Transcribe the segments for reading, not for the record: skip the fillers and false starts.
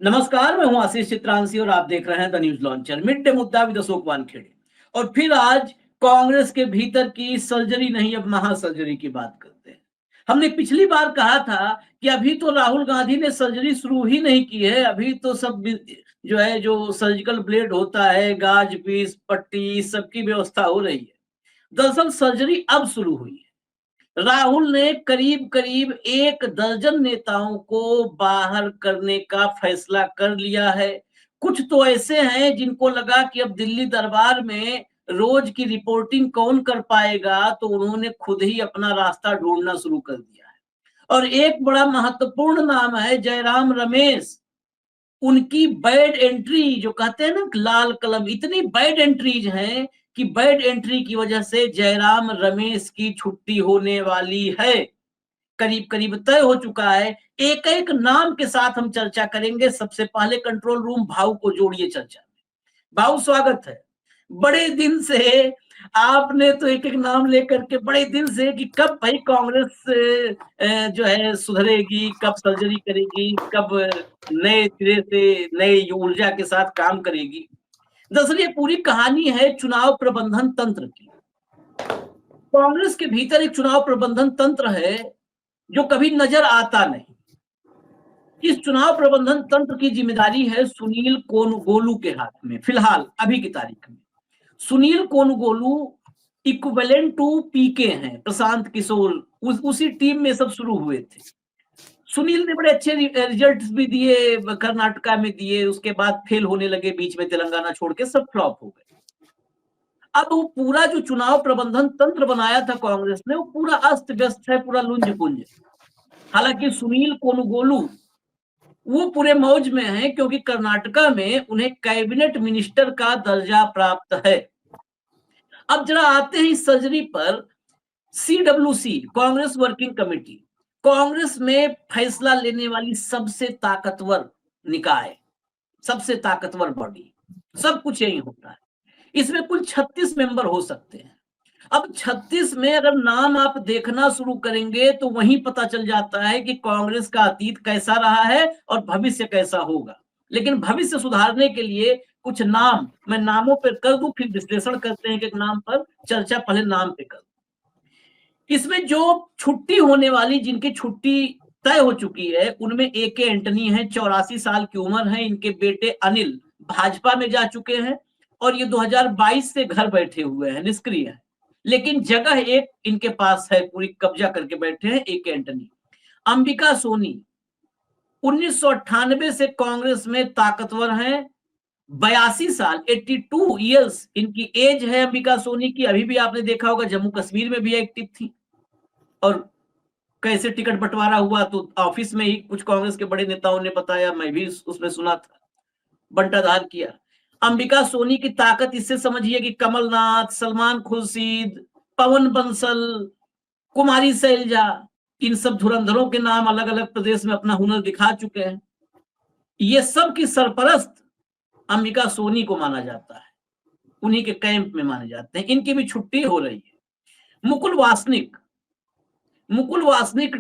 नमस्कार, मैं हूं आशीष चित्रांशी और आप देख रहे हैं the news launcher. Mid day मुद्दा विद अशोक वानखेड़े। और फिर आज कांग्रेस के भीतर की सर्जरी नहीं, अब महासर्जरी की बात करते हैं। हमने पिछली बार कहा था कि अभी तो राहुल गांधी ने सर्जरी शुरू ही नहीं की है, अभी तो सब जो है, जो सर्जिकल ब्लेड होता है, गाज पीस, पट्टी, सबकी व्यवस्था हो रही है। दरअसल सर्जरी अब शुरू हुई है। राहुल ने करीब करीब 1 दर्जन नेताओं को बाहर करने का फैसला कर लिया है। कुछ तो ऐसे हैं जिनको लगा कि अब दिल्ली दरबार में रोज की रिपोर्टिंग कौन कर पाएगा, तो उन्होंने खुद ही अपना रास्ता ढूंढना शुरू कर दिया है। और एक बड़ा महत्वपूर्ण नाम है जयराम रमेश। उनकी बैड एंट्री, जो कहते हैं ना लाल कलम, इतनी बैड एंट्रीज हैं कि बैड एंट्री की वजह से जयराम रमेश की छुट्टी होने वाली है। करीब करीब तय हो चुका है। एक एक नाम के साथ हम चर्चा करेंगे। सबसे पहले कंट्रोल रूम भाऊ को जोड़िए चर्चा में। भाऊ, स्वागत है। बड़े दिन से आपने तो एक एक नाम लेकर के, बड़े दिन से कि कब भाई कांग्रेस जो है सुधरेगी, कब सर्जरी करेगी, कब नए सिरे से नई ऊर्जा के साथ काम करेगी। दरअसल ये पूरी कहानी है चुनाव प्रबंधन तंत्र की। कांग्रेस के भीतर एक चुनाव प्रबंधन तंत्र है जो कभी नजर आता नहीं। इस चुनाव प्रबंधन तंत्र की जिम्मेदारी है सुनील कोनगोलू के हाथ में। फिलहाल अभी की तारीख में सुनील कोनगोलू इक्विवेलेंट टू पीके हैं, प्रशांत किशोर, उसी टीम में सब शुरू हुए थे। सुनील ने बड़े अच्छे रिजल्ट्स भी दिए, कर्नाटका में दिए, उसके बाद फेल होने लगे, बीच में तेलंगाना छोड़ के सब फ्लॉप हो गए। अब वो पूरा जो चुनाव प्रबंधन तंत्र बनाया था कांग्रेस ने, वो पूरा अस्त व्यस्त है, पूरा लुंज पुंज। हालांकि सुनील कोनगोलू वो पूरे मौज में है, क्योंकि कर्नाटका में उन्हें कैबिनेट मिनिस्टर का दर्जा प्राप्त है। अब जरा आते हैं इस सर्जरी पर। CWC, Congress working committee, Congress में फैसला लेने वाली सबसे ताकतवर निकाय, सबसे ताकतवर बॉडी, सब कुछ यही होता है। इसमें कुल 36 मेंबर हो सकते हैं। अब 36 में अगर नाम आप देखना शुरू करेंगे तो वहीं पता चल जाता है कि कांग्रेस का अतीत कैसा रहा है और भविष्य कैसा होगा। लेकिन भविष्य सुधारने के लिए कुछ नाम मैं नामों पर कर दूं, फिर विश्लेषण करते हैं कि एक नाम पर चर्चा, पहले नाम पे कर। इसमें जो छुट्टी होने वाली, जिनकी छुट्टी तय हो चुकी है, उनमें AK एंटनी है, 84 साल की उम्र है। इनके बेटे अनिल भाजपा में जा चुके हैं और ये 2022 से घर बैठे हुए हैं, निष्क्रिय है। लेकिन जगह एक इनके पास है, पूरी कब्जा करके बैठे हैं AK एंटनी। अंबिका सोनी 1998 से कांग्रेस में ताकतवर हैं, 82 साल, 82 ईयर्स इनकी एज है अंबिका सोनी की। अभी भी आपने देखा होगा जम्मू कश्मीर में भी एक्टिव थी। और कैसे टिकट बंटवारा हुआ तो ऑफिस में ही कुछ कांग्रेस के बड़े नेताओं ने बताया, मैं भी उसमें सुना था, बंटाधार किया। अंबिका सोनी की ताकत इससे समझिए कि कमलनाथ, सलमान खुर्शीद, पवन बंसल, कुमारी शैलजा, इन सब धुरंधरों के नाम अलग अलग प्रदेश में अपना हुनर दिखा चुके हैं। ये सब की सरपरस्त अंबिका सोनी को माना जाता है, उन्हीं के कैंप में माने जाते हैं। इनकी भी छुट्टी हो रही है। मुकुल वासनिक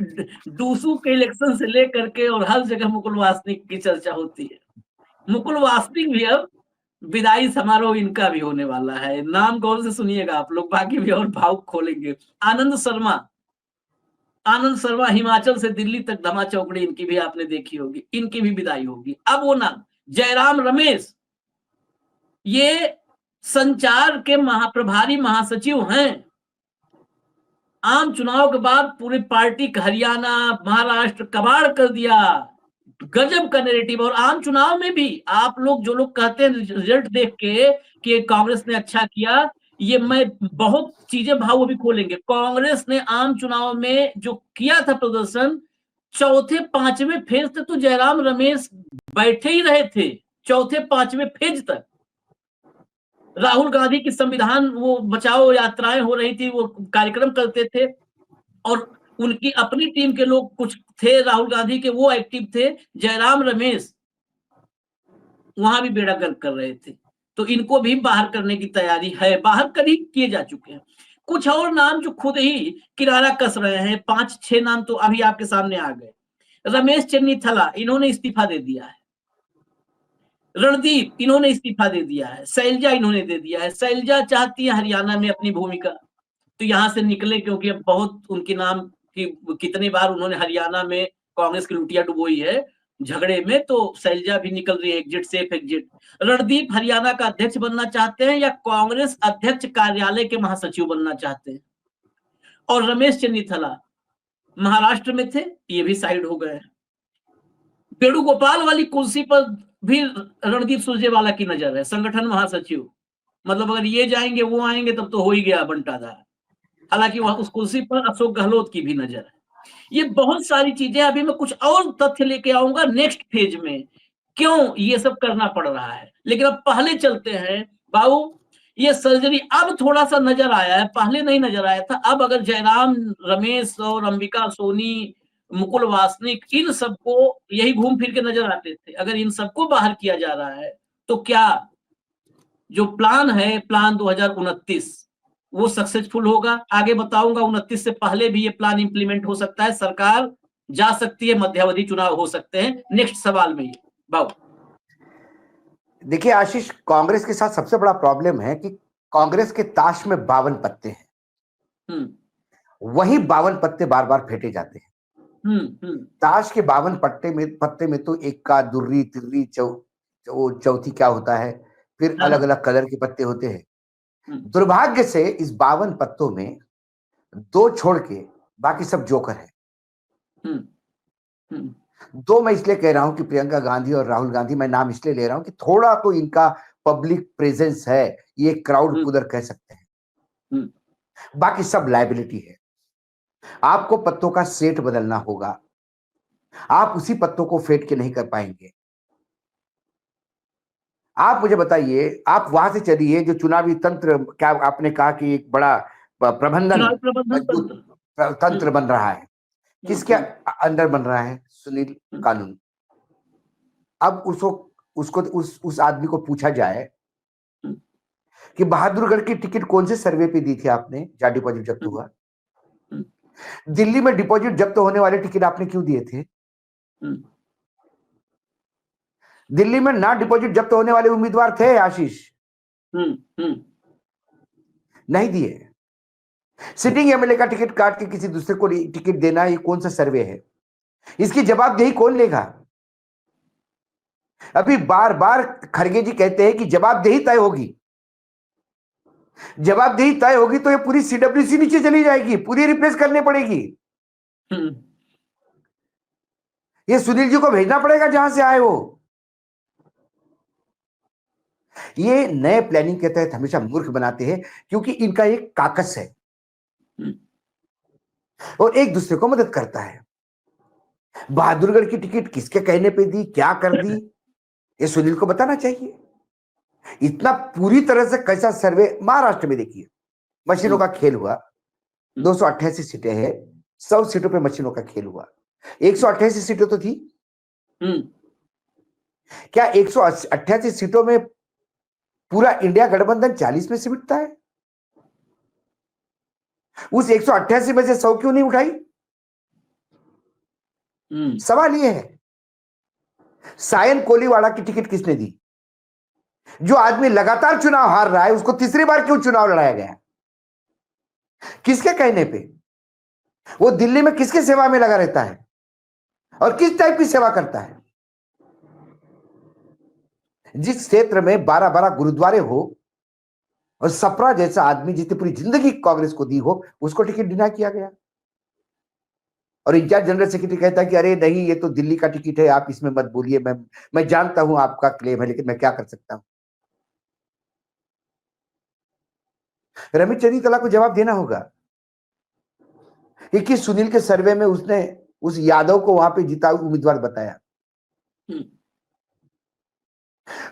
डूसू के इलेक्शन से लेकर के और हर जगह मुकुल वासनिक की चर्चा होती है। मुकुल वासनिक भी अब विदाई समारोह इनका भी होने वाला है। नाम गौर से सुनिएगा आप लोग, बाकी भी और भाव खोलेंगे। आनंद शर्मा हिमाचल से दिल्ली तक धमा चौकड़ी इनकी भी आपने देखी होगी, इनकी भी विदाई होगी। अब वो नाम जयराम रमेश, ये संचार के प्रभारी महासचिव हैं। आम चुनाव के बाद पूरी पार्टी का हरियाणा, महाराष्ट्र कबाड़ कर दिया। गजब का नैरेटिव। और आम चुनाव में भी आप लोग, जो लोग कहते हैं रिजल्ट देख के कि कांग्रेस ने अच्छा किया, ये मैं बहुत चीजें भाव अभी खोलेंगे। कांग्रेस ने आम चुनाव में जो किया था प्रदर्शन, चौथे पांचवें फेज तक तो जयराम रमेश बैठे ही रहे थे। चौथे पांचवें फेज तक राहुल गांधी की संविधान वो बचाओ यात्राएं हो रही थी, वो कार्यक्रम करते थे और उनकी अपनी टीम के लोग कुछ थे राहुल गांधी के, वो एक्टिव थे। जयराम रमेश वहां भी बेड़ा गर्क कर रहे थे, तो इनको भी बाहर करने की तैयारी है, बाहर कर ही किए जा चुके हैं। कुछ और नाम जो खुद ही किनारा कस रहे हैं, 5-6 नाम तो अभी आपके सामने आ गए। रमेश चन्नीथला, इन्होंने इस्तीफा दे दिया है। रणदीप इन्होंने इस्तीफा दे दिया है, शैलजा इन्होंने दे दिया है। शैलजा चाहती है हरियाणा में अपनी भूमिका, तो यहाँ से निकले, क्योंकि अब बहुत उनके नाम की कितनी बार उन्होंने हरियाणा में कांग्रेस की लुटिया डुबोई है झगड़े में, तो शैलजा भी निकल रही है, exit safe exit. Randeep Haryana का अध्यक्ष बनना चाहते हैं या कांग्रेस अध्यक्ष कार्यालय के महासचिव बनना चाहते हैं। और रमेश चन्नीथला महाराष्ट्र में थे, ये भी साइड हो गए। वेणुगोपाल वाली कुर्सी पर भी रणदीप सुरजेवाला की नजर है, संगठन महासचिव। मतलब अगर ये जाएंगे वो आएंगे तब तो हो ही गया बंटाधार। हालांकि वहां उस कुर्सी पर अशोक गहलोत की भी नजर है। ये बहुत सारी चीजें, अभी मैं कुछ और तथ्य लेके आऊंगा नेक्स्ट फेज में, क्यों ये सब करना पड़ रहा है। लेकिन अब पहले चलते हैं बाबू, ये सर्जरी अब थोड़ा सा नजर आया है, पहले नहीं नजर आया था। अब अगर जयराम रमेश और अंबिका सोनी मुकुल वासनिक इन सबको यही घूम फिर के नजर आते थे, अगर इन सबको बाहर किया जा रहा है तो क्या जो प्लान है, प्लान 2029 वो सक्सेसफुल होगा? आगे बताऊंगा। 29 से पहले भी ये प्लान इंप्लीमेंट हो सकता है, सरकार जा सकती है, मध्यावधि चुनाव हो सकते हैं। नेक्स्ट सवाल में ये बाबू। देखिए आशीष, कांग्रेस के साथ सबसे बड़ा प्रॉब्लम है कि कांग्रेस के ताश में 52 पत्ते हैं, वही 52 पत्ते बार बार फेंटे जाते हैं। ताश के 52 पत्ते में तो एक का दुर्री तिर्री चौथी क्या होता है, फिर अलग अलग कलर के पत्ते होते हैं। दुर्भाग्य से इस 52 पत्तों में 2 छोड़ के बाकी सब जोकर है। 2 मैं इसलिए कह रहा हूं कि प्रियंका गांधी और राहुल गांधी, मैं नाम इसलिए ले रहा हूं कि थोड़ा तो इनका पब्लिक प्रेजेंस है, ये क्राउड पुलर कह सकते हैं। बाकी सब लायबिलिटी है। आपको पत्तों का सेट बदलना होगा, आप उसी पत्तों को फेंट के नहीं कर पाएंगे। आप मुझे बताइए, आप वहां से चलिए, जो चुनावी तंत्र, क्या आपने कहा कि एक बड़ा प्रबंधन मजबूत तंत्र बन रहा है, किसके अंदर बन रहा है? सुनील कानून। अब उसको उस आदमी को पूछा जाए कि बहादुरगढ़ की टिकट कौन से सर्वे पे दी थी आपने जहां डिपॉजिट जब्त हुआ? दिल्ली में डिपॉजिट जब्त होने वाले टिकट आपने क्यों दिए थे? दिल्ली में ना डिपॉजिट जब्त होने वाले उम्मीदवार थे आशीष, नहीं दिए। सिटिंग एमएलए का टिकट काट के किसी दूसरे को टिकट देना, ये कौन सा सर्वे है? इसकी जवाबदेही कौन लेगा? अभी बार बार खड़गे जी कहते हैं कि जवाबदेही तय होगी। जवाबदेही तय होगी तो ये पूरी सीडब्ल्यूसी नीचे चली जाएगी, पूरी रिप्लेस करनी पड़ेगी। ये सुनील जी को भेजना पड़ेगा जहां से आए वो। ये नए प्लानिंग के तहत हमेशा मूर्ख बनाते हैं, क्योंकि इनका एक काकस है और एक दूसरे को मदद करता है। बहादुरगढ़ की टिकट किसके कहने पे दी, क्या कर दी, ये सुनील को बताना चाहिए। इतना पूरी तरह से कैसा सर्वे? महाराष्ट्र में देखिए, मशीनों का खेल हुआ। 288 सीटें हैं, 100 सीटों पे मशीनों का खेल हुआ। 188 सीटें तो थी। क्या 188 सीटों में पूरा इंडिया गठबंधन 40 में सिमटता है? उस 188 में से 100 क्यों नहीं उठाई? सवाल यह है, सायन कोलीवाड़ा की टिकट किसने दी? जो आदमी लगातार चुनाव हार रहा है, उसको तीसरी बार क्यों चुनाव लड़ाया गया? किसके कहने पे? वो दिल्ली में किसके सेवा में लगा रहता है और किस टाइप की सेवा करता है? जिस क्षेत्र में 12-12 गुरुद्वारे हो और सप्रा जैसा आदमी जिसने पूरी जिंदगी कांग्रेस को दी हो, उसको टिकट डिनाई किया गया। और इंचार्ज जनरल सेक्रेटरी कहता है कि अरे नहीं, ये तो दिल्ली का टिकट है, आप इसमें मत बोलिए, मैं जानता हूं आपका क्लेम है, लेकिन मैं क्या कर सकता हूं। रमेश चन्नीतला को जवाब देना होगा कि किस सुनील के सर्वे में उसने उस यादव को वहां पे जीता उम्मीदवार बताया।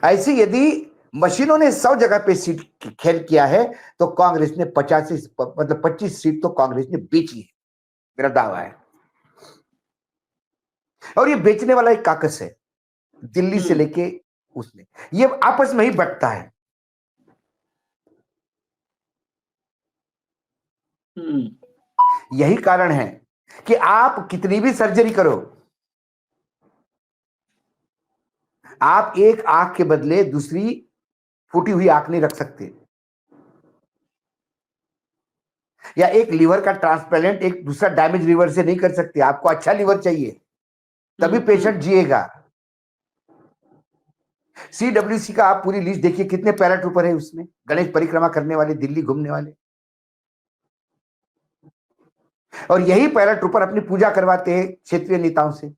ऐसे यदि मशीनों ने 100 जगह पे सीट खेल किया है, तो कांग्रेस ने 25 सीट तो कांग्रेस ने बेची है, मेरा दावा है। और ये बेचने वाला एक काकस है, दिल्ली से लेके उसने, ये आपस में ही बंटता है। यही कारण है कि आप कितनी भी सर्जरी करो, आप एक आंख के बदले दूसरी फूटी हुई आंख नहीं रख सकते, या एक लीवर का ट्रांसप्लांट एक दूसरा डैमेज लीवर से नहीं कर सकते। आपको अच्छा लीवर चाहिए, तभी पेशेंट जिएगा। सीडब्ल्यूसी का आप पूरी लिस्ट देखिए, कितने पैराट्रूपर है उसमें, गणेश परिक्रमा करने वाले, दिल्ली घूमने वाले, और यही पैराट्रूपर अपनी पूजा करवाते हैं क्षेत्रीय नेताओं से,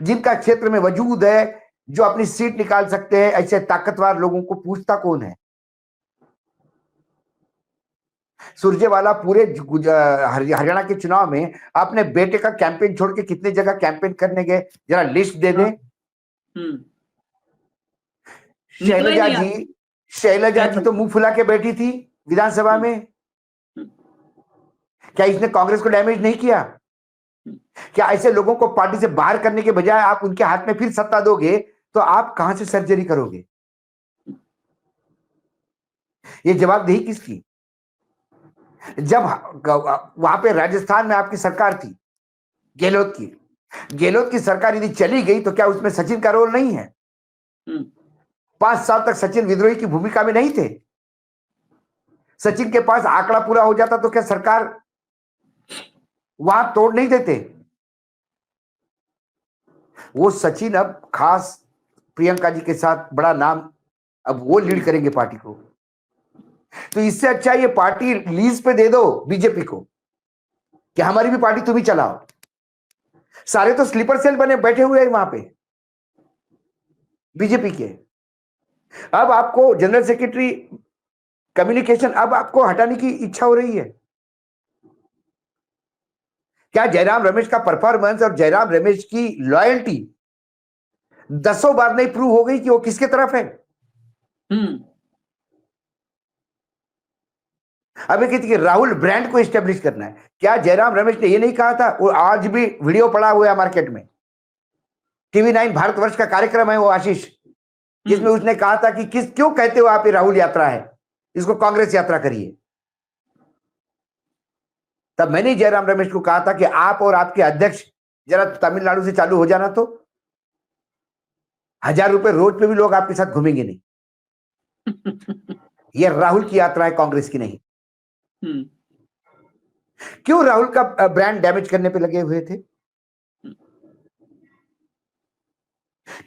जिनका क्षेत्र में वजूद है, जो अपनी सीट निकाल सकते हैं। ऐसे ताकतवर लोगों को पूछता कौन है? सुरजेवाला पूरे हरियाणा के चुनाव में अपने बेटे का कैंपेन छोड़ के कितने जगह कैंपेन करने गए, जरा लिस्ट दे दें। शैलजा जी तो मुंह फुला के बैठी थी विधानसभा में। क्या इसने कांग्रेस को डैमेज नहीं किया? क्या ऐसे लोगों को पार्टी से बाहर करने के बजाय आप उनके हाथ में फिर सत्ता दोगे तो आप कहां से सर्जरी करोगे? ये जवाबदेही किसकी? जब वहां पे राजस्थान में आपकी सरकार थी गहलोत की सरकार यदि चली गई तो क्या उसमें सचिन का रोल नहीं है? 5 साल तक सचिन विद्रोही की भूमिका में नहीं थे। सचिन के पास आंकड़ा पूरा हो जाता तो क्या सरकार वहां तोड़ नहीं देते? वो सचिन अब खास प्रियंका जी के साथ बड़ा नाम, अब वो लीड करेंगे पार्टी को। तो इससे अच्छा ये पार्टी लीज पे दे दो बीजेपी को कि हमारी भी पार्टी तुम ही चलाओ। सारे तो स्लीपर सेल बने बैठे हुए हैं वहां पे बीजेपी के। अब आपको जनरल सेक्रेटरी कम्युनिकेशन अब आपको हटाने की इच्छा हो रही है। क्या जयराम रमेश का परफॉर्मेंस और जयराम रमेश की लॉयल्टी 10 बार नहीं प्रूव हो गई कि वो किसके तरफ है? अब ये कहती कि राहुल ब्रांड को एस्टेब्लिश करना है। क्या जयराम रमेश ने ये नहीं कहा था? वो आज भी वीडियो पड़ा हुआ है मार्केट में, TV9 भारतवर्ष का कार्यक्रम है वो आशीष, जिसमें उसने कहा था कि क्यों कहते हो आप ये राहुल यात्रा है, इसको कांग्रेस यात्रा करिए। तब मैंने जयराम रमेश को कहा था कि आप और आपके अध्यक्ष जरा तमिलनाडु से चालू हो जाना, तो 1000 रुपए रोज पे भी लोग आपके साथ घूमेंगे नहीं। ये राहुल की यात्रा है, कांग्रेस की नहीं। क्यों राहुल का ब्रांड डैमेज करने पे लगे हुए थे?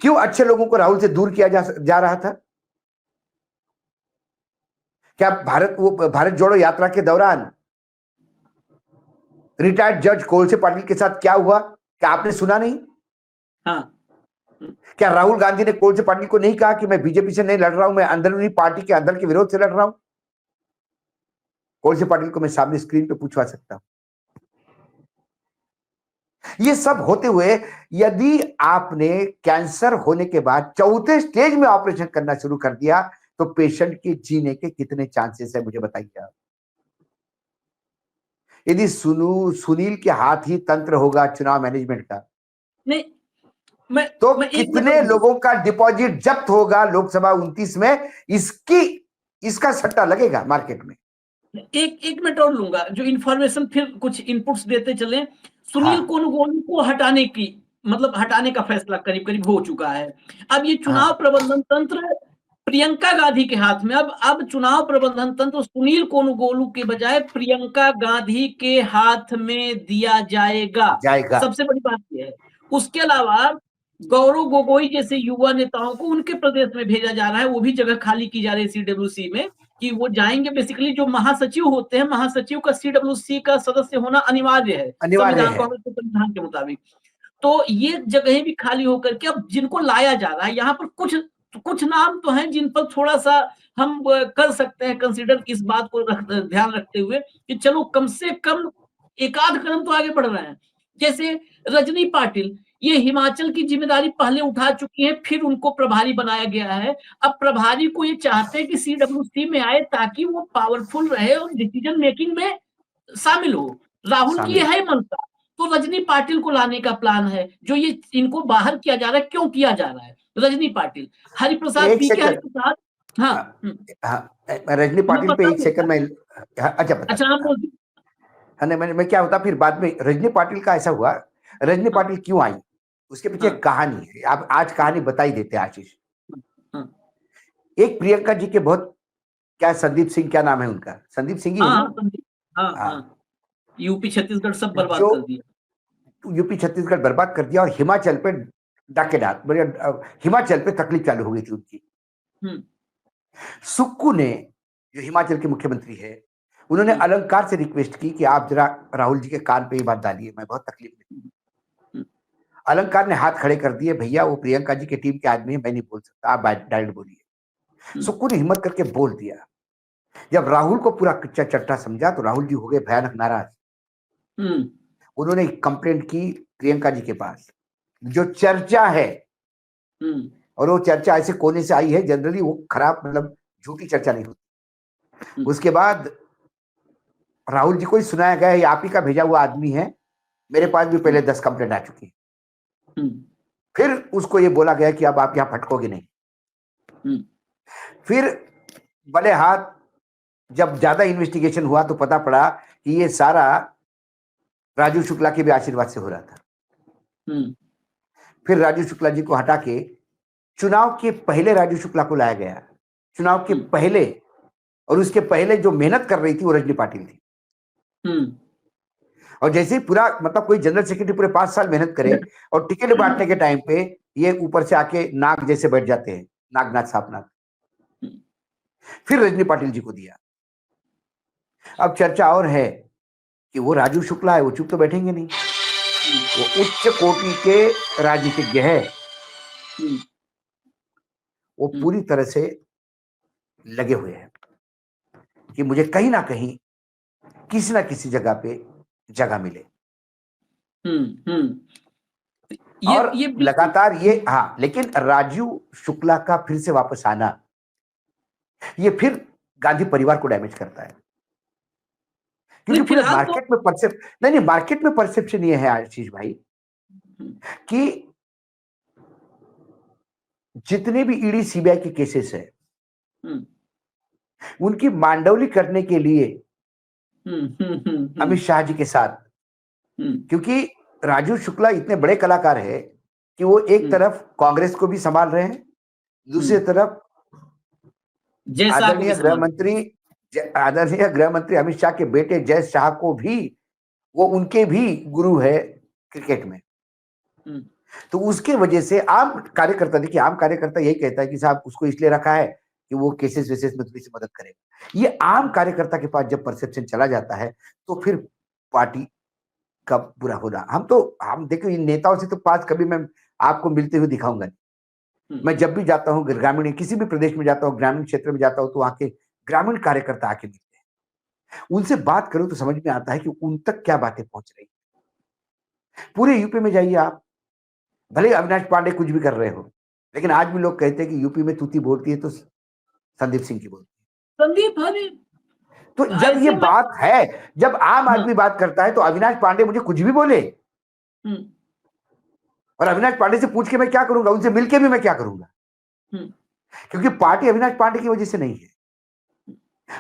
क्यों अच्छे लोगों को राहुल से दूर किया जा रहा था? क्या भारत जोड़ो यात्रा के दौरान रिटायर्ड जज कोलसे पाटिल के साथ क्या हुआ, क्या आपने सुना नहीं? हाँ। क्या राहुल गांधी ने कोलसे पाटिल को नहीं कहा कि मैं बीजेपी से नहीं लड़ रहा हूं, मैं अंदरूनी पार्टी के अंदर के विरोध से लड़ रहा हूं? कोलसे पाटिल को मैं सामने स्क्रीन पे पूछवा सकता हूं। ये सब होते हुए यदि आपने कैंसर होने के बाद 4थे स्टेज में ऑपरेशन करना शुरू कर दिया तो पेशेंट के जीने के कितने चांसेस है, मुझे बताइए आप। यदि सुनील के हाथ ही तंत्र होगा चुनाव मैनेजमेंट का, नहीं मैं कितने लोगों का डिपॉजिट जब्त होगा लोकसभा 29 में, इसका सट्टा लगेगा मार्केट में। एक मिनट और लूंगा, जो इंफॉर्मेशन फिर कुछ इनपुट्स देते चले। सुनील कोनुगोलू को हटाने की मतलब हटाने का फैसला करीब करीब हो चुका है। अब ये चुनाव प्रबंधन तंत्र प्रियंका गांधी के हाथ में। अब चुनाव प्रबंधन तंत्र सुनील कोनुगोलू के बजाय प्रियंका गांधी के हाथ में दिया जाएगा। सबसे बड़ी बात यह है। उसके अलावा गौरव गोगोई जैसे युवा नेताओं को उनके प्रदेश में भेजा जा रहा है, वो भी जगह खाली की जा रही है सीडब्ल्यूसी में, कि वो जाएंगे। बेसिकली जो महासचिव होते हैं, महासचिव का सीडब्ल्यूसी का सदस्य होना अनिवार्य है संविधान कांग्रेस के संविधान के मुताबिक। तो ये जगहें भी खाली होकर के अब जिनको लाया जा रहा है, यहाँ पर कुछ नाम तो हैं जिन पर थोड़ा सा हम कर सकते हैं कंसीडर, इस बात को ध्यान रखते हुए कि चलो कम से कम एक आध कदम तो आगे बढ़ रहे हैं। जैसे रजनी पाटिल, ये हिमाचल की जिम्मेदारी पहले उठा चुकी है, फिर उनको प्रभारी बनाया गया है। अब प्रभारी को ये चाहते हैं कि सीडब्ल्यूसी में आए ताकि वो पावरफुल रहे और डिसीजन मेकिंग में शामिल हो। राहुल की है मंशा, तो रजनी पाटिल को लाने का प्लान है। जो ये इनको बाहर किया जा रहा है, क्यों किया जा रहा है? रजनी पाटिल, हरिप्रसाद हरिप्रसाद, हाँ रजनी पाटिल पे एक सेकंड में, अच्छा आप बोल। मैं क्या होता फिर बाद में। रजनी पाटिल का ऐसा हुआ, रजनी पाटिल क्यों आई? उसके पीछे एक कहानी है, आप आज कहानी बता ही देते हैं आशीष। एक प्रियंका जी के बहुत, क्या संदीप सिंह, क्या नाम है उनका, संदीप सिंह ही है ना? यूपी छत्तीसगढ़ सब बर्बाद जो कर दिया, यूपी छत्तीसगढ़ बर्बाद कर दिया और हिमाचल पे डाके डाल, हिमाचल पे तकलीफ चालू हो गई थी उनकी। सुक्कू ने, जो हिमाचल के मुख्यमंत्री है, उन्होंने अलंकार से रिक्वेस्ट की कि आप जरा राहुल जी के कान पे ये बात डालिए, मैं बहुत तकलीफ में। अलंकार ने हाथ खड़े कर दिए, भैया वो प्रियंका जी की टीम के आदमी है, मैं नहीं बोल सकता, आप डायरेक्ट बोलिए। सुक्कू ने हिम्मत करके बोल दिया। जब राहुल को पूरा कच्चा चट्टा समझा तो राहुल जी हो गए भयानक नाराज। उन्होंने कंप्लेंट की प्रियंका जी के पास, जो चर्चा है, और वो चर्चा ऐसे कोने से आई है, जनरली वो खराब, मतलब झूठी चर्चा नहीं होती। उसके बाद राहुल जी को ही सुनाया गया, ये आप ही का भेजा हुआ आदमी है, मेरे पास भी पहले 10 कंप्लेंट आ चुकी है। फिर उसको ये बोला गया कि अब आप यहां फटकोगे नहीं। फिर भले हाथ, जब ज्यादा इन्वेस्टिगेशन हुआ तो पता पड़ा कि ये सारा राजू शुक्ला के भी आशीर्वाद से हो रहा था। फिर राजू शुक्ला जी को हटा के चुनाव के पहले राजू शुक्ला को लाया गया, चुनाव के पहले, और उसके पहले जो मेहनत कर रही थी वो रजनी पाटिल थी। और जैसे ही पूरा, मतलब कोई जनरल सेक्रेटरी पूरे 5 साल मेहनत करे और टिकट बांटने के टाइम पे ये ऊपर से आके नाग जैसे बैठ जाते हैं, नागनाथ सापनाथ। फिर रजनी पाटिल जी को दिया। अब चर्चा और है कि वो राजू शुक्ला है, वो चुप तो बैठेंगे नहीं, वो उच्च कोटि के राजनीतिज्ञ है, वो पूरी तरह से लगे हुए हैं कि मुझे कहीं ना कहीं किसी ना किसी जगह पे जगह मिले। और ये लगातार ये, हाँ, लेकिन राजू शुक्ला का फिर से वापस आना, ये फिर गांधी परिवार को डैमेज करता है, क्योंकि पूरे मार्केट में नहीं, मार्केट में परसेप्शन ये है आशीष भाई कि जितने भी ईडी सीबीआई के केसेस है, उनकी मांडवली करने के लिए अमित शाह जी के साथ, क्योंकि राजू शुक्ला इतने बड़े कलाकार है कि वो एक तरफ कांग्रेस को भी संभाल रहे हैं, दूसरी तरफ आदरणीय गृह मंत्री अमित शाह के बेटे जय शाह को भी, वो उनके भी गुरु है क्रिकेट में। तो उसके वजह से आम कार्यकर्ता, देखिए आम कार्यकर्ता यही कहता है कि साहब उसको इसलिए रखा है कि वो केसेस वेसेस में थोड़ी सी मदद करेगा। ये आम कार्यकर्ता के पास जब परसेप्शन चला जाता है तो फिर पार्टी का बुरा होना। हम देखो, इन नेताओं से तो पास कभी मैं आपको मिलते हुए दिखाऊंगा नहीं। मैं जब भी जाता हूँ ग्रामीण, किसी भी प्रदेश में जाता हूँ, ग्रामीण क्षेत्र में जाता हूँ, तो वहां के ग्रामीण कार्यकर्ता आके मिलते हैं, उनसे बात करो तो समझ में आता है कि उन तक क्या बातें पहुंच रही है। पूरे यूपी में जाइए आप, भले अविनाश पांडे कुछ भी कर रहे हो, लेकिन आज भी लोग कहते हैं कि यूपी में तूती बोलती है तो संदीप सिंह की बोलती है। संदीप, तो जब ये बात है, जब आम आदमी बात करता है तो अविनाश पांडे मुझे कुछ भी बोले, और अविनाश पांडे से पूछ के मैं क्या करूंगा, उनसे मिलके भी मैं क्या करूंगा, क्योंकि पार्टी अविनाश पांडे की वजह से नहीं है,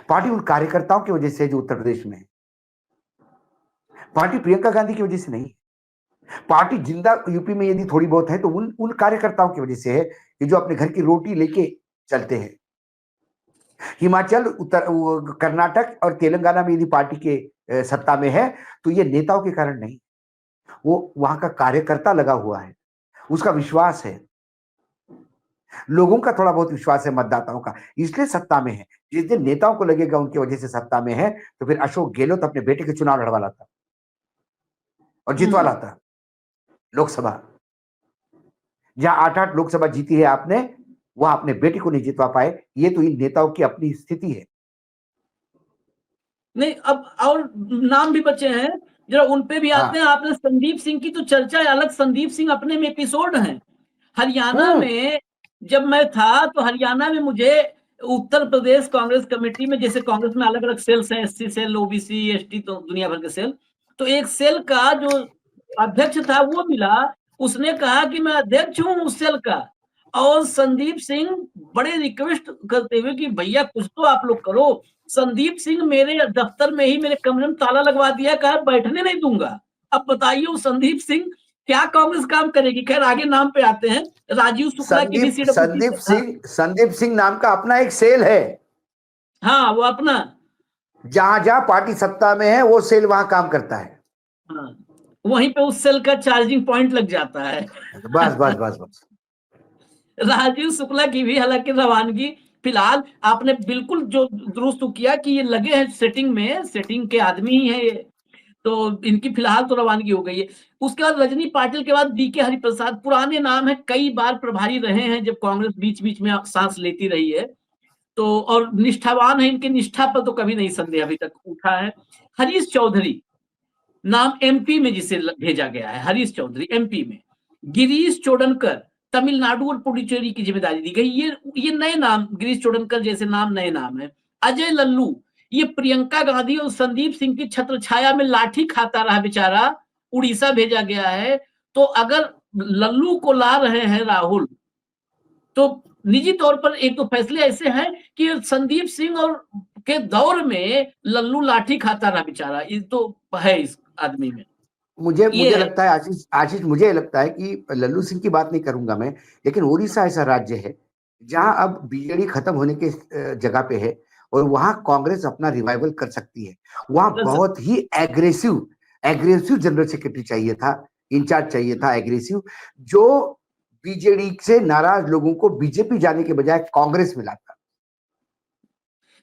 पार्टी उन कार्यकर्ताओं की वजह से जो उत्तर प्रदेश में है, पार्टी प्रियंका गांधी की वजह से नहीं, पार्टी जिंदा यूपी में यदि थोड़ी बहुत है तो उन कार्यकर्ताओं की वजह से है कि जो अपने घर की रोटी लेके चलते हैं। हिमाचल, उत्तर, कर्नाटक और तेलंगाना में यदि पार्टी के सत्ता में है तो ये नेताओं के कारण नहीं, वो वहां का कार्यकर्ता लगा हुआ है, उसका विश्वास है, लोगों का थोड़ा बहुत विश्वास है, मतदाताओं का, इसलिए सत्ता में है। जिस दिन नेताओं को लगेगा उनकी वजह से सत्ता में है तो फिर अशोक गहलोत अपने बेटे के चुनाव लड़वा लाता और जितवा लाता लोकसभा। जहां 8-8 लोकसभा जीती है आपने, वहां अपने बेटे को नहीं जितवा पाए। ये तो इन नेताओं की अपनी स्थिति है। नहीं, अब और नाम भी बचे हैं, जरा उन पे भी आते हैं। आपने संदीप सिंह की तो चर्चा अलग, संदीप सिंह अपने में एपिसोड हैं। हरियाणा में जब मैं था तो हरियाणा में मुझे उत्तर प्रदेश कांग्रेस कमेटी में, जैसे कांग्रेस में अलग अलग सेल्स हैं, एससी सेल, ओबीसी, एसटी, तो दुनिया भर के सेल, तो एक सेल का जो अध्यक्ष था वो मिला, उसने कहा कि मैं अध्यक्ष हूं उस सेल का, और संदीप सिंह बड़े रिक्वेस्ट करते हुए कि भैया कुछ तो आप लोग करो। संदीप सिंह मेरे दफ्तर में ही मेरे कमरे में ताला लगवा दिया, कहा बैठने नहीं दूंगा। अब बताइए, वो संदीप सिंह क्या कांग्रेस काम करेगी? खैर आगे नाम पे आते हैं। राजीव शुक्ला की भी संदीप सिंह नाम का अपना एक सेल है। हाँ, वो अपना जहां जहां पार्टी सत्ता में है वो सेल वहां काम करता है। हाँ, वहीं पे उस सेल का चार्जिंग पॉइंट लग जाता है। बस बस बस बस। राजीव शुक्ला की भी हालांकि रवानगी फिलहाल आपने बिल्कुल जो दुरुस्त किया कि ये लगे हैं सेटिंग में, सेटिंग के आदमी ही है ये, तो इनकी फिलहाल तो रवानगी हो गई है। उसके बाद रजनी पाटिल के बाद बीके हरिप्रसाद, पुराने नाम है, कई बार प्रभारी रहे हैं जब कांग्रेस बीच बीच में सांस लेती रही है, तो और निष्ठावान है, इनकी निष्ठा पर तो कभी नहीं संदेह अभी तक उठा है। हरीश चौधरी नाम एमपी में जिसे भेजा गया है, हरीश चौधरी एमपी में। गिरीश चोडनकर तमिलनाडु और पुडुचेरी की जिम्मेदारी दी गई। ये नए नाम, गिरीश चोडनकर जैसे नाम नए नाम है। अजय लल्लू, ये प्रियंका गांधी और संदीप सिंह की छत्र छाया में लाठी खाता रहा बेचारा, उड़ीसा भेजा गया है। तो अगर लल्लू को ला रहे हैं राहुल, तो निजी तौर पर एक तो फैसले ऐसे हैं कि संदीप सिंह और के दौर में लल्लू लाठी खाता रहा बेचारा, ये तो है इस आदमी में। मुझे लगता है आशीष मुझे लगता है कि लल्लू सिंह की बात नहीं करूंगा मैं, लेकिन उड़ीसा ऐसा राज्य है जहां अब बीजेडी खत्म होने के जगह पे है और वहां कांग्रेस अपना रिवाइवल कर सकती है। वहां बहुत ही एग्रेसिव जनरल सेक्रेटरी चाहिए था, इंचार्ज चाहिए था एग्रेसिव, जो बीजेडी से नाराज लोगों को बीजेपी जाने के बजाय कांग्रेस में लाता।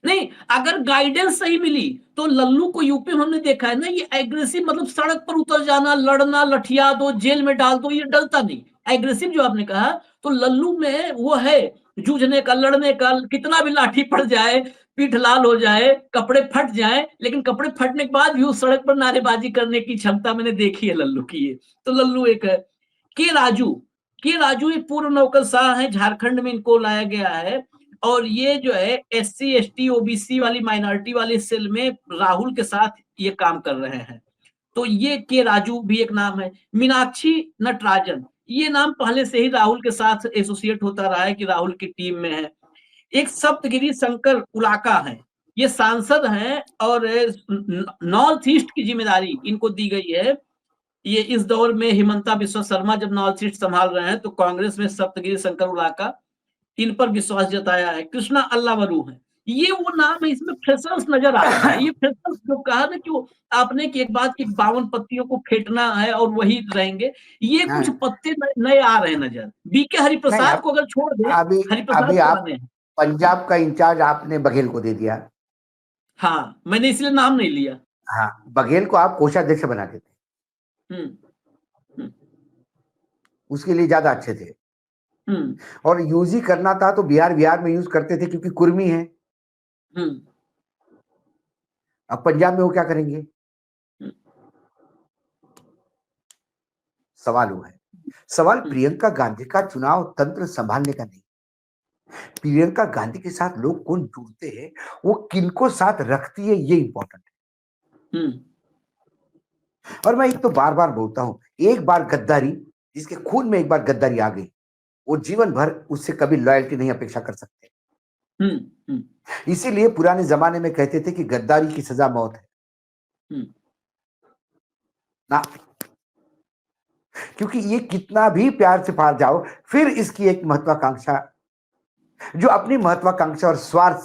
नहीं, अगर गाइडेंस सही मिली तो लल्लू को यूपी में हमने देखा है ना, ये एग्रेसिव, मतलब सड़क पर उतर जाना, लड़ना, लठिया दो, जेल में डाल दो, ये डरता नहीं। एग्रेसिव जो आपने कहा, तो लल्लू में वो है जूझने का, लड़ने का, कितना भी लाठी पड़ जाए, पीठ लाल हो जाए, कपड़े फट जाए, लेकिन कपड़े फटने के बाद भी उस सड़क पर नारेबाजी करने की क्षमता मैंने देखी है लल्लू की। तो लल्लू एक है। के राजू ये पूर्व नौकरशाह है, झारखंड में इनको लाया गया है, और ये जो है SC ST OBC वाली माइनॉरिटी वाली सेल में राहुल के साथ ये काम कर रहे हैं। तो ये के राजू भी एक नाम है। मीनाक्षी नटराजन, ये नाम पहले से ही राहुल के साथ एसोसिएट होता रहा है कि राहुल की टीम में है। एक सप्तगिरी शंकर उलाका है, ये सांसद हैं और नॉर्थ ईस्ट की जिम्मेदारी इनको दी गई है। ये इस दौर में हिमंता बिस्वा शर्मा जब नॉर्थ ईस्ट संभाल रहे हैं, तो कांग्रेस में सप्तगिरी शंकर उलाका, इन पर विश्वास जताया है। कृष्णा अल्लावरू है, ये वो नाम है, इसमें फ्रेशर्स नजर आ रहा है। ये फ्रेशर्स जो कहा ना कि आपने की एक बात की 52 पत्तियों को फेंटना है और वही रहेंगे, ये कुछ पत्ते नए आ रहे नजर। बीके हरिप्रसाद को अगर छोड़ दे, अभी आप पंजाब का इंचार्ज आपने बघेल को दे दिया। हाँ, मैंने इसलिए नाम नहीं लिया। हाँ, बघेल को आप कोषाध्यक्ष बना देते, उसके लिए ज्यादा अच्छे थे। और यूज ही करना था तो बिहार में यूज करते थे क्योंकि कुर्मी है। अब पंजाब में वो क्या करेंगे? सवाल वो है। सवाल प्रियंका गांधी का चुनाव तंत्र संभालने का नहीं, प्रियंका गांधी के साथ लोग कौन जुड़ते हैं, वो किनको साथ रखती है, ये इंपॉर्टेंट है। और मैं एक तो बार बार बोलता हूं, एक बार गद्दारी, जिसके खून में एक बार गद्दारी आ गई, वो जीवन भर उससे कभी लॉयल्टी नहीं अपेक्षा कर सकते। इसीलिए पुराने जमाने में कहते थे कि गद्दारी की सजा मौत है ना, क्योंकि ये कितना भी प्यार से पार जाओ, फिर इसकी एक महत्वाकांक्षा, जो अपनी महत्वाकांक्षा और स्वार्थ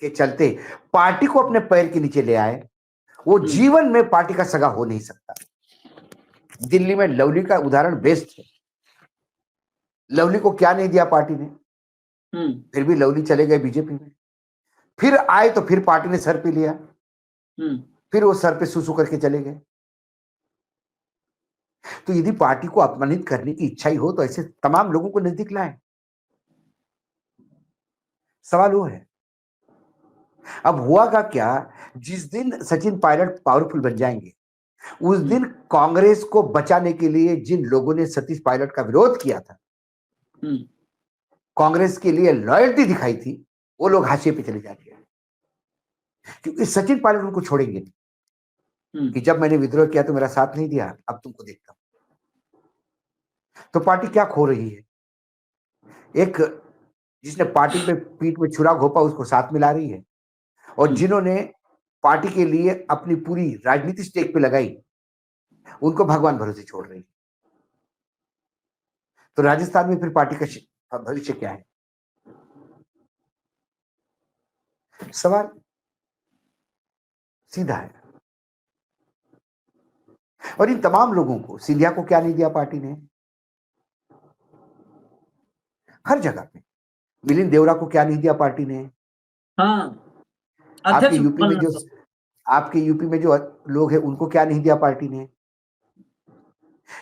के चलते पार्टी को अपने पैर के नीचे ले आए, वो जीवन में पार्टी का सगा हो नहीं सकता। दिल्ली में लवली का उदाहरण बेस्ट है। लवली को क्या नहीं दिया पार्टी ने, फिर भी लवली चले गए बीजेपी में, फिर आए तो फिर पार्टी ने सर पे लिया, फिर वो सर पे सुसु करके चले गए। तो यदि पार्टी को अपमानित करने की इच्छा ही हो तो ऐसे तमाम लोगों को नजदीक लाए। सवाल वो है, अब हुआ का क्या, जिस दिन सचिन पायलट पावरफुल बन जाएंगे, उस दिन कांग्रेस को बचाने के लिए जिन लोगों ने सतीश पायलट का विरोध किया था, कांग्रेस के लिए लॉयल्टी दिखाई थी, वो लोग हाशिए पे चले जाएंगे, क्योंकि सचिन पायलट उनको छोड़ेंगे नहीं कि जब मैंने विद्रोह किया तो मेरा साथ नहीं दिया, अब तुमको देखता हूं। तो पार्टी क्या खो रही है? एक जिसने पार्टी पे पीठ में छुरा घोपा उसको साथ मिला रही है, और जिन्होंने पार्टी के लिए अपनी पूरी राजनीति स्टेक पे लगाई, उनको भगवान भरोसे छोड़ रही है। तो राजस्थान में फिर पार्टी का भविष्य क्या है? सवाल सीधा है। और इन तमाम लोगों को, सिंधिया को क्या नहीं दिया पार्टी ने? हर जगह पे। मिलिंद देवरा को क्या नहीं दिया पार्टी ने? हाँ, आपके अध्यक्ष यूपी में बनना जो था। आपके यूपी में जो लोग हैं उनको क्या नहीं दिया पार्टी ने?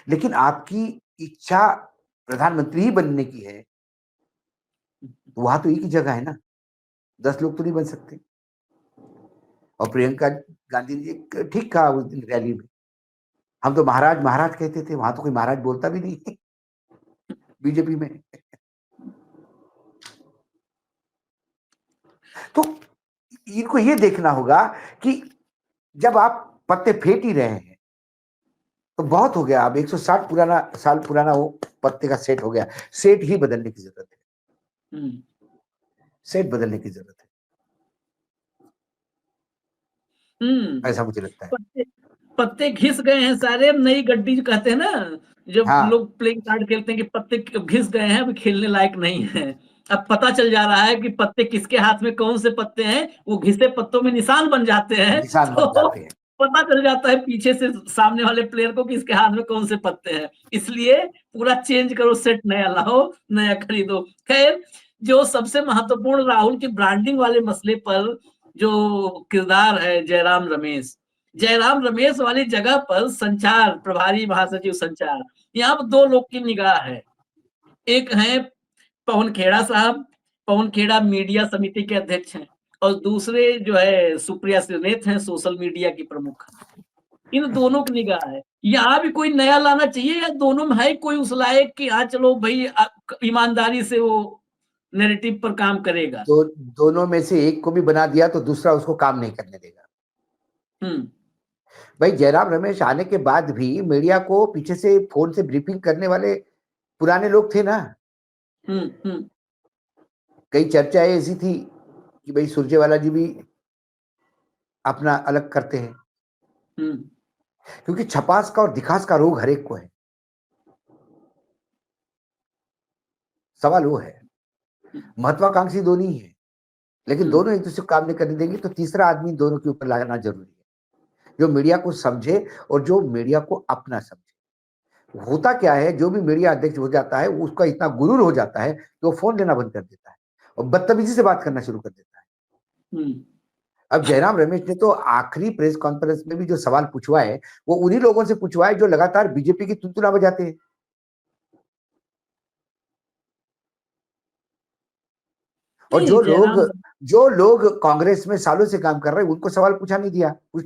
लेकिन आपकी इच्छा प्रधानमंत्री ही बनने की है, तो वहां तो एक ही जगह है ना, 10 लोग तो नहीं बन सकते। और प्रियंका गांधी ने ठीक कहा उस दिन रैली में, हम तो महाराज महाराज कहते थे, वहां तो कोई महाराज बोलता भी नहीं बीजेपी में। तो इनको ये देखना होगा कि जब आप पत्ते फेंट ही रहे हैं तो बहुत हो गया। अब 160 साल पुराना वो पत्ते का सेट हो गया। सेट ही बदलने की जरूरत है। सेट बदलने की जरूरत है, ऐसा मुझे लगता है। पत्ते पत्ते घिस गए हैं सारे, अब नई गड्डी जो कहते हैं ना, जब हाँ, लोग प्लेइंग कार्ड खेलते हैं कि पत्ते घिस गए हैं, अब खेलने लायक नहीं है। अब पता चल जा रहा है कि पत्ते किसके हाथ में कौन से पत्ते हैं, वो घिसे पत्तों में निशान बन जाते हैं। निशान बन तो जाते हैं। पता चल जाता है पीछे से सामने वाले प्लेयर को कि इसके हाथ में कौन से पत्ते हैं। इसलिए पूरा चेंज करो, सेट नया लाओ, नया खरीदो। खैर, जो सबसे महत्वपूर्ण राहुल की ब्रांडिंग वाले मसले पर जो किरदार है जयराम रमेश वाली जगह पर संचार प्रभारी महासचिव संचार, यहाँ पर दो लोग की निगाह है। एक है पवन खेड़ा साहब, पवन खेड़ा मीडिया समिति के अध्यक्ष हैं, और दूसरे जो है सुप्रिया श्रीनेत हैं, सोशल मीडिया की प्रमुख। इन दोनों की निगाह है। यहाँ भी कोई नया लाना चाहिए, या दोनों में है कोई उस लायक कि हाँ चलो भाई ईमानदारी से वो नैरेटिव पर काम करेगा। दोनों में से एक को भी बना दिया तो दूसरा उसको काम नहीं करने देगा। भाई, जयराम रमेश आने के बाद भी मीडिया को पीछे से फोन से ब्रीफिंग करने वाले पुराने लोग थे ना। कई चर्चाएं ऐसी थी कि भाई सुरजेवाला जी भी अपना अलग करते हैं, क्योंकि छपास का और दिखास का रोग हर एक को है। सवाल वो है, महत्वाकांक्षी दोनों ही है, लेकिन दोनों एक दूसरे को काम नहीं करने देंगे, तो तीसरा आदमी दोनों के ऊपर लगाना जरूरी है, जो मीडिया को समझे और जो मीडिया को अपना समझे। होता क्या है, जो भी मीडिया अध्यक्ष हो जाता है उसका इतना गुरूर हो जाता है कि वो फोन लेना बंद कर देता है और बदतमीजी से बात करना शुरू कर देता है। अब जयराम रमेश ने तो आखिरी प्रेस कॉन्फ्रेंस में भी जो सवाल पूछवा है वो उन्हीं लोगों से पूछवा है जो लगातार बीजेपी की तुलतुला बजाते हैं। और जो लोग कांग्रेस में सालों से काम कर रहे हैं उनको सवाल पूछने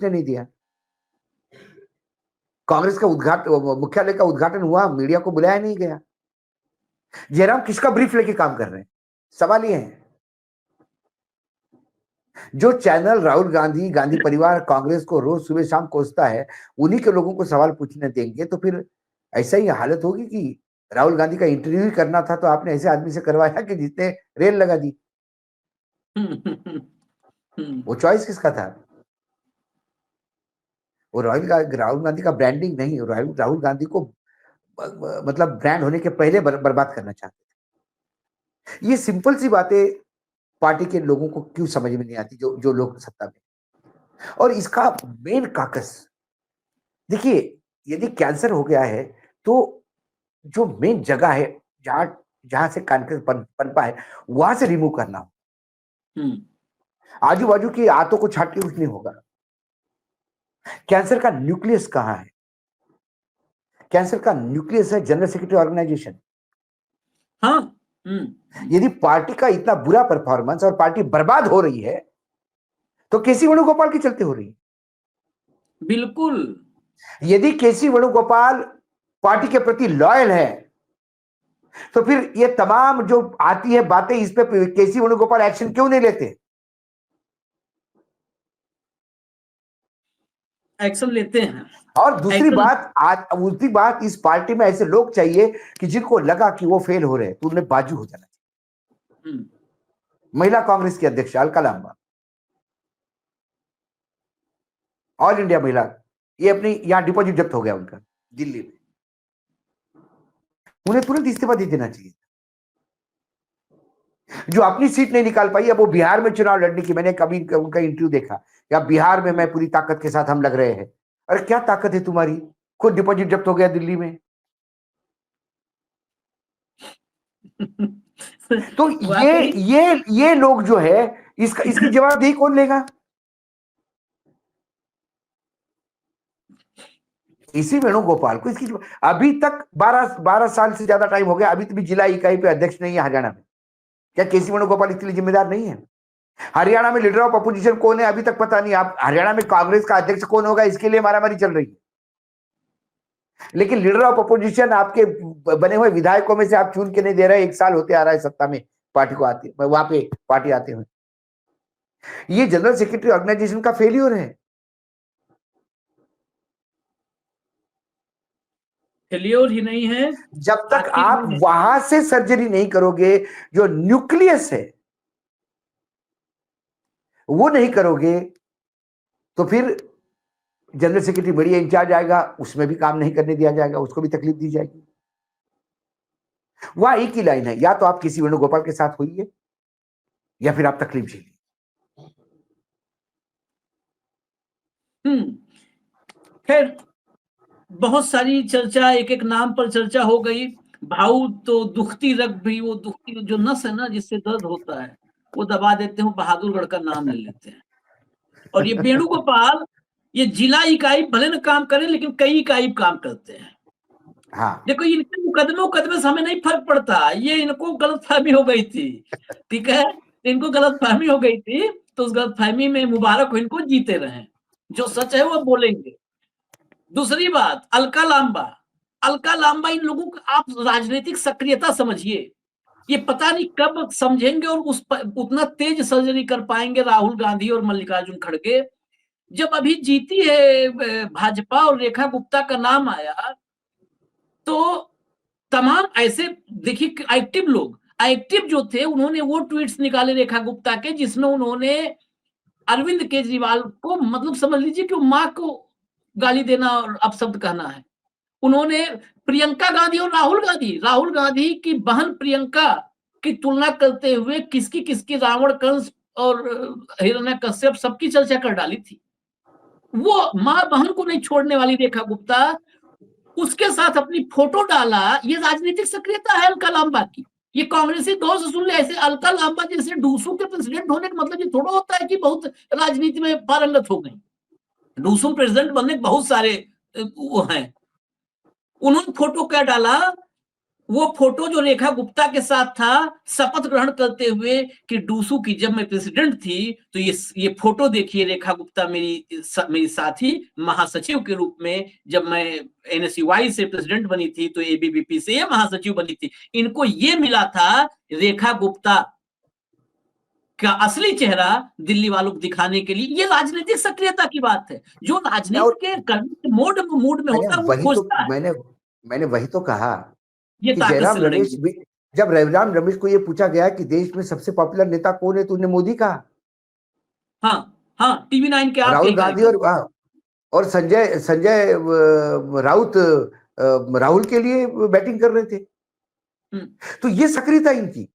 नहीं दिया। कांग्रेस का मुख्यालय का उद्घाटन हुआ, मीडिया को बुलाया नहीं गया। जयराम किसका ब्रीफ लेके काम कर रहे हैं, सवाल ये है। जो चैनल राहुल गांधी, गांधी परिवार, कांग्रेस को रोज सुबह शाम कोसता है, उन्हीं के लोगों को सवाल पूछने देंगे तो फिर ऐसा ही हालत होगी कि राहुल गांधी का इंटरव्यू ही करना था तो आपने ऐसे आदमी से करवाया कि जिसने रेल लगा दी। वो चॉइस किसका था? वो राहुल गांधी का ब्रांडिंग नहीं, राहुल गांधी को मतलब ब्रांड होने के पहले बर्बाद करना चाहते थे। ये सिंपल सी बातें पार्टी के लोगों को क्यों समझ में नहीं आती, जो लोग सत्ता में। और इसका मेन काकस देखिए, यदि कैंसर हो गया है तो जो मेन जगह है जहां जहां से कैंसर पनपा है वहां से रिमूव करना हो। आजू बाजू की आंतों को छाट के कुछ नहीं होगा। कैंसर का न्यूक्लियस कहां है? कैंसर का न्यूक्लियस है जनरल सेक्रेटरी ऑर्गेनाइजेशन। यदि पार्टी का इतना बुरा परफॉर्मेंस और पार्टी बर्बाद हो रही है तो केसी वेणुगोपाल के चलते हो रही है। बिल्कुल। यदि केसी वेणुगोपाल पार्टी के प्रति लॉयल है तो फिर ये तमाम जो आती है बातें, इस पे केसी वेणुगोपाल एक्शन क्यों नहीं लेते? एक्शन लेते हैं। और दूसरी बात, इस पार्टी में ऐसे लोग चाहिए कि जिनको लगा कि वो फेल हो रहे हैं तो उन्हें बाजू हो जाना चाहिए। महिला कांग्रेस की अध्यक्ष अलका लांबा, ऑल इंडिया महिला, ये अपनी यहां डिपॉजिट जब्त हो गया उनका दिल्ली में। उन्हें तुरंत इस्तीफा दे देना चाहिए। जो अपनी सीट नहीं निकाल पाई, अब वो बिहार में चुनाव लड़ने की, मैंने कभी उनका इंटरव्यू देखा, या बिहार में मैं पूरी ताकत के साथ हम लग रहे हैं। अरे क्या ताकत है तुम्हारी? खुद डिपॉजिट जब्त हो गया दिल्ली में। तो ये लोग जो है, इसकी जवाबदेही कौन लेगा? इसी वेणुगोपाल को इसकी अभी तक 12 साल से ज्यादा टाइम हो गया, अभी तक भी जिला इकाई पे अध्यक्ष नहीं है हरियाणा में। क्या केसी वेणुगोपाल इसके लिए जिम्मेदार नहीं है? हरियाणा में लीडर ऑफ अपोजिशन कौन है अभी तक पता नहीं। आप हरियाणा में कांग्रेस का अध्यक्ष कौन होगा, इसके लिए मारामारी चल रही है। लेकिन लीडर ऑफ अपोजिशन आपके बने हुए विधायकों में से आप चुन के नहीं दे रहे। 1 साल होते आ रहा है सत्ता में, पार्टी को आते वहां पे पार्टी आते हुए। ये जनरल सेक्रेटरी ऑर्गेनाइजेशन का फेल्यूर है। फेल्योर ही नहीं है, जब तक आप वहां से सर्जरी नहीं करोगे, जो न्यूक्लियस है वो नहीं करोगे, तो फिर जनरल सेक्रेटरी मीडिया इंचार्ज आएगा, उसमें भी काम नहीं करने दिया जाएगा, उसको भी तकलीफ दी जाएगी। वह एक ही लाइन है, या तो आप किसी वेणुगोपाल के साथ होइए या फिर आप तकलीफ झेलिए। खैर, बहुत सारी चर्चा, एक एक नाम पर चर्चा हो गई। भाऊ तो दुखती रग भी, वो दुखती जो नस है ना जिससे दर्द होता है, वो दबा देते हैं, बहादुरगढ़ का नाम ले लेते हैं। और ये वेणुगोपाल, ये जिला इकाई भले न काम करे, लेकिन कई इकाई काम करते हैं। हाँ। देखो, इनके मुकदमे से हमें नहीं फर्क पड़ता, ये इनको गलतफहमी हो गई थी, ठीक है, इनको गलतफहमी हो गई थी, तो उस गलतफहमी में मुबारक हो इनको, जीते रहे। जो सच है वो बोलेंगे। दूसरी बात, अलका लांबा इन लोगों को आप राजनीतिक सक्रियता समझिए, ये पता नहीं कब समझेंगे और उतना तेज सर्जरी कर पाएंगे राहुल गांधी और मल्लिकार्जुन खड़गे। जब अभी जीती है भाजपा और रेखा गुप्ता का नाम आया, तो तमाम ऐसे देखिए एक्टिव जो थे, उन्होंने वो ट्वीट्स निकाले रेखा गुप्ता के, जिसमें उन्होंने अरविंद केजरीवाल को, मतलब समझ लीजिए कि मां को गाली देना और अपशब्द कहना है। उन्होंने प्रियंका गांधी और राहुल गांधी की बहन प्रियंका की तुलना करते हुए किसकी रावण कंस और हिरण्यकश्यप सबकी चर्चा कर डाली थी। वो मां बहन को नहीं छोड़ने वाली रेखा गुप्ता, उसके साथ अपनी फोटो डाला। ये राजनीतिक सक्रियता है अलका लांबा की। ये कांग्रेसी दौर से सुन ले, ऐसे अलका लांबा जैसे डूसू के प्रेसिडेंट होने का मतलब ये थोड़ा होता है कि बहुत राजनीति में पारंगत हो गई। डूसू प्रेसिडेंट बनने के बहुत सारे वो हैं। उन्होंने फोटो क्या डाला, वो फोटो जो रेखा गुप्ता के साथ था, शपथ ग्रहण करते हुए कि डूसू की जब मैं प्रेसिडेंट थी, तो ये फोटो देखिए, रेखा गुप्ता मेरी साथी महासचिव के रूप में, जब मैं एनएसयूआई से प्रेसिडेंट बनी थी, तो एबीवीपी से ये महासचिव बनी थी। इनको ये मिला था रेखा गुप्ता का असली चेहरा दिल्ली वालों को दिखाने के लिए। ये राजनीतिक सक्रियता की बात है। जो राजनीति के मूड में होता है वो खोजता है। मैंने वही तो कहा ये कि ताकत से लड़ेंगे। जब जयराम रमेश को ये पूछा गया कि देश में सबसे पॉपुलर नेता कौन है, तो उन्होंने मोदी कहा। हाँ, टीवी 9 के राहुल गांधी और संजय राउत राहुल के लिए बैटिंग कर रहे थे। तो ये सक्रियता इनकी।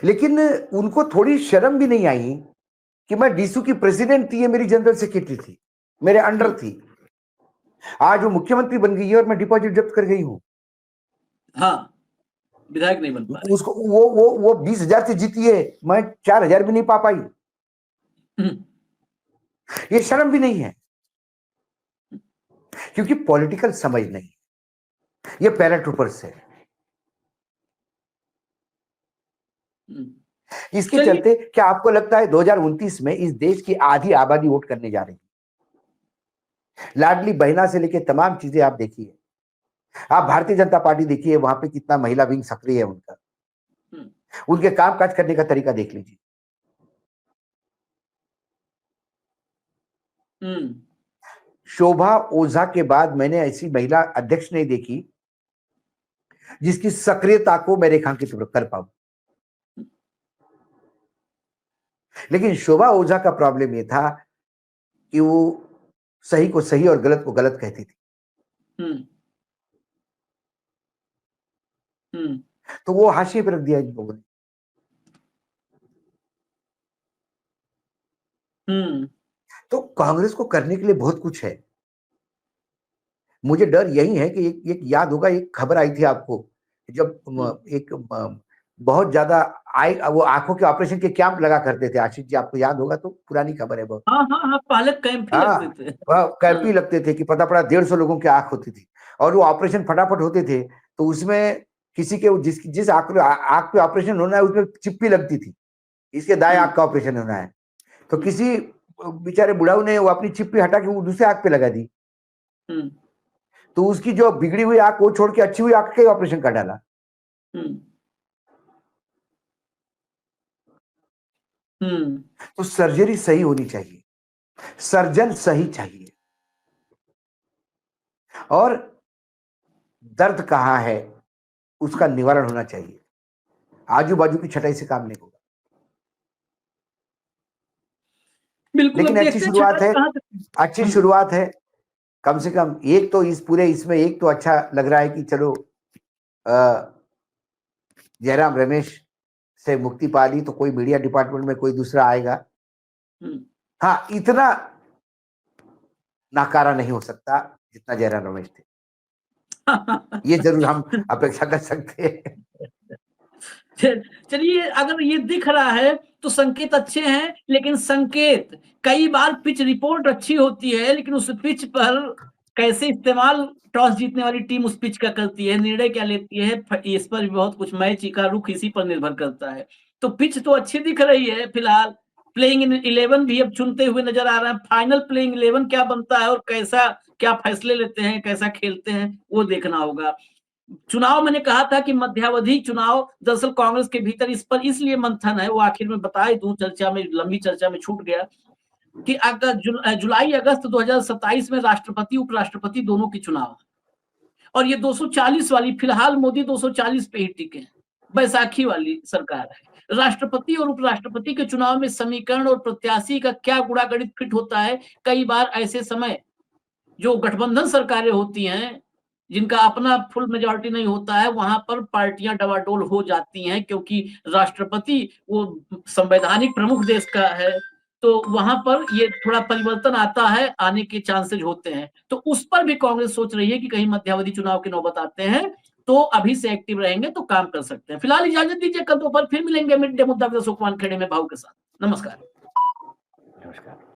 लेकिन उनको थोड़ी शर्म भी नहीं आई कि मैं डीसू की प्रेसिडेंट थी, ये मेरी जनरल सेक्रेटरी थी, मेरे अंडर थी। आज वो मुख्यमंत्री बन गई है और मैं डिपॉजिट जब्त कर गई हूं। हाँ, विधायक नहीं बन पाए। उसको वो 20,000 से जीती है, मैं 4,000 भी नहीं पा पाई। ये शर्म भी नहीं है, क्योंकि पॉलिटिकल समझ नहीं, ये पैराट्रूपर्स है। इसके चलते क्या आपको लगता है 2029 में इस देश की आधी आबादी वोट करने जा रही है? लाडली बहना से लेकर तमाम चीजें आप देखिए। आप भारतीय जनता पार्टी देखिए, वहां पे कितना महिला विंग सक्रिय है उनका। उनके काम काज करने का तरीका देख लीजिए। शोभा ओझा के बाद मैंने ऐसी महिला अध्यक्ष नहीं देखी जिसकी सक्रियता को मैं रेखांकित कर पाऊं। लेकिन शोभा ओझा का प्रॉब्लम यह था कि वो सही को सही और गलत को गलत कहती थी। तो वो हाशिए पे रख दिया इन लोगों ने। तो कांग्रेस को करने के लिए बहुत कुछ है। मुझे डर यही है कि एक याद होगा, एक खबर आई थी आपको, जब एक बहुत ज्यादा वो आंखों के ऑपरेशन के कैंप लगा करते थे, आशीष जी आपको याद होगा, तो पुरानी खबर है बहुत। हाँ, पहले कैंप ही लगते थे। कैंप ही लगते थे कि पता पड़ा 150 लोगों की आंख होती थी, और वो ऑपरेशन फटाफट होते थे। तो उसमें किसी के जिस आंख पे ऑपरेशन होना है उसमें चिप्पी लगती थी, इसके दाएं आंख का ऑपरेशन होना है, तो किसी बेचारे बुढ़ाऊ ने वो अपनी चिप्पी हटा के वो दूसरे आंख पे लगा दी, तो उसकी जो बिगड़ी हुई आंख वो छोड़ के अच्छी हुई आंख का ऑपरेशन कर डाला। तो सर्जरी सही होनी चाहिए, सर्जन सही चाहिए, और दर्द कहाँ है उसका निवारण होना चाहिए। आजू बाजू की छटाई से काम नहीं होगा। बिल्कुल, लेकिन अच्छी शुरुआत है, अच्छी शुरुआत है। कम से कम एक तो इस पूरे इसमें एक तो अच्छा लग रहा है कि चलो जयराम रमेश से मुक्ति पा ली, तो कोई मीडिया डिपार्टमेंट में कोई दूसरा आएगा। हाँ, इतना नाकारा नहीं हो सकता जितना जयराम रमेश थे, ये जरूर हम अपेक्षा कर सकते हैं। चलिए, अगर ये दिख रहा है तो संकेत अच्छे हैं, लेकिन संकेत कई बार पिच रिपोर्ट अच्छी होती है, लेकिन उस पिच पर कैसे इस्तेमाल टॉस जीतने वाली टीम उस पिच का करती है, निर्णय क्या लेती है, इस पर भी बहुत कुछ, मैच का रुख इसी पर निर्भर करता है। तो पिच तो अच्छी दिख रही है फिलहाल, प्लेइंग 11 भी अब चुनते हुए नजर आ रहा है। फाइनल प्लेइंग 11 क्या बनता है और कैसा क्या फैसले लेते हैं, कैसा खेलते हैं, वो देखना होगा। चुनाव मैंने कहा था कि मध्यावधि चुनाव, दरअसल कांग्रेस के भीतर इस पर इसलिए मंथन है, वो आखिर में बताए दूं, चर्चा में, लंबी चर्चा में छूट गया कि अगर जुलाई अगस्त 2027 में राष्ट्रपति उपराष्ट्रपति दोनों की चुनाव, और ये 240 वाली, फिलहाल मोदी 240 पे ही टिके हैं, बैसाखी वाली सरकार है। राष्ट्रपति और उपराष्ट्रपति के चुनाव में समीकरण और प्रत्याशी का क्या गुणागणित फिट होता है। कई बार ऐसे समय जो गठबंधन सरकारें होती हैं, जिनका अपना फुल मेजॉरिटी नहीं होता है, वहां पर पार्टियां डवाडोल हो जाती हैं, क्योंकि राष्ट्रपति वो संवैधानिक प्रमुख देश का है, तो वहां पर ये थोड़ा परिवर्तन आता है, आने के चांसेस होते हैं। तो उस पर भी कांग्रेस सोच रही है कि कहीं मध्यावधि चुनाव के नौबत आते हैं तो अभी से एक्टिव रहेंगे तो काम कर सकते हैं। फिलहाल इजाजत दीजिए, कल दोपहर फिर मिलेंगे मिड डे मुद्दा विद अशोक वानखेड़े में भाव के साथ। नमस्कार।